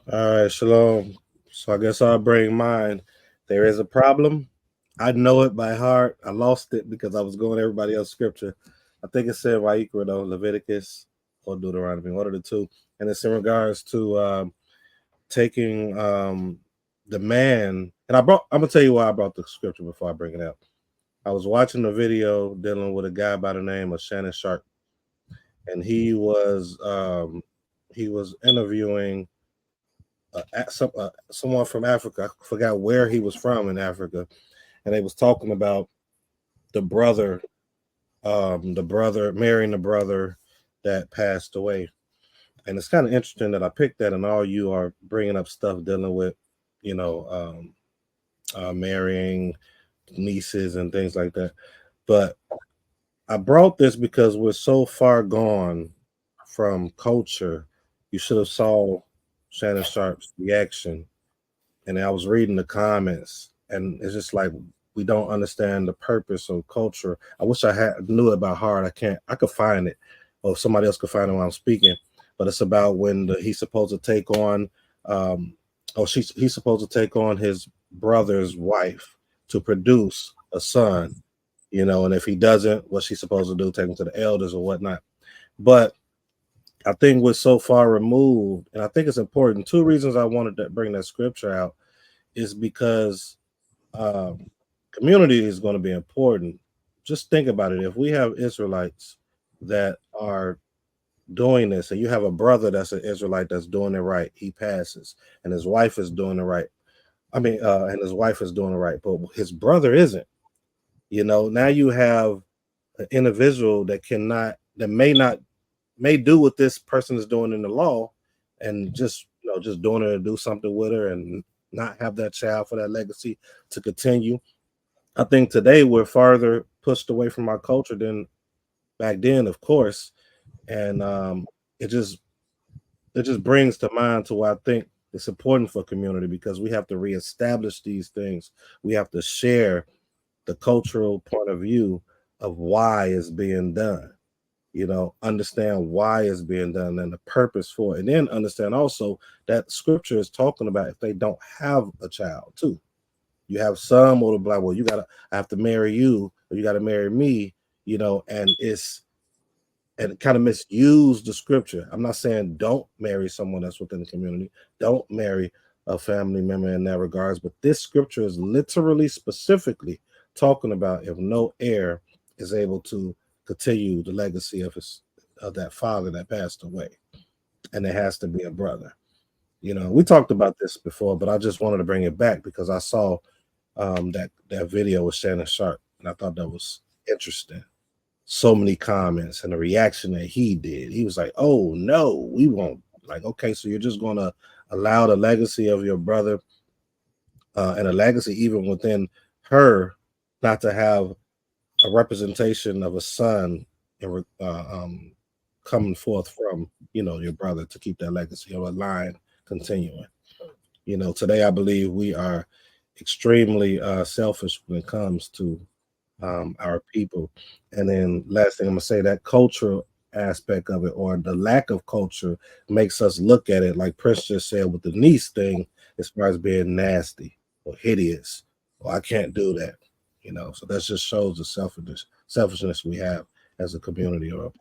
All right, shalom. So I guess I'll bring mine. There is a problem. I know it by heart. I lost it because I was going everybody else's scripture. I think it said Vayikra though, Leviticus or Deuteronomy, one of the two. And it's in regards to taking the man. And I'm gonna tell you why I brought the scripture before I bring it out. I was watching a video dealing with a guy by the name of Shannon Sharp, and he was interviewing someone from Africa. I forgot where he was from in Africa, and they was talking about the brother, the brother marrying the brother that passed away. And it's kind of interesting that I picked that, and all you are bringing up stuff dealing with, you know, marrying nieces and things like that. But I brought this because we're so far gone from culture. You should have saw Shannon Sharp's reaction, and I was reading the comments, and it's just like we don't understand the purpose of culture. I wish I had knew it about heart. I can't. I could find it, or if somebody else could find it while I'm speaking. But it's about when he's supposed to take on, he's supposed to take on his brother's wife to produce a son. And if he doesn't, what's she supposed to do? Take him to the elders or whatnot. But I think we're so far removed, and I think it's important. Two reasons I wanted to bring that scripture out is because um, community is going to be important. Just think about it. If we have Israelites that are doing this, and you have a brother that's an Israelite that's doing it right, he passes, and his wife is doing it right. And his wife is doing it right, but his brother isn't. Now you have an individual that may do what this person is doing in the law, and just doing it to do something with her and not have that child for that legacy to continue. I think today we're farther pushed away from our culture than back then, of course, and it just it just brings to mind to why I think it's important for community, because we have to reestablish these things. We have to share the cultural point of view of why it's being done. Understand why it's being done and the purpose for it, and then understand also that scripture is talking about if they don't have a child too. You have some or the like, well, I have to marry you, or you gotta marry me, and it kind of misuse the scripture. I'm not saying don't marry someone that's within the community, don't marry a family member in that regards, but this scripture is literally specifically talking about if no heir is able to continue the legacy of that father that passed away, and it has to be a brother. We talked about this before, but I just wanted to bring it back because I saw that video with Shannon Sharp, and I thought that was interesting. So many comments and the reaction that he did. He was like, "Oh no, we won't." Like, okay, so you're just going to allow the legacy of your brother, and a legacy even within her, not to have a representation of a son coming forth from your brother, to keep that legacy or a line continuing. Today I believe we are extremely selfish when it comes to our people. And then last thing I'm gonna say, that cultural aspect of it, or the lack of culture, makes us look at it like Prince just said with the niece thing, as far as being nasty or hideous, or I can't do that. So that just shows the selfishness we have as a community or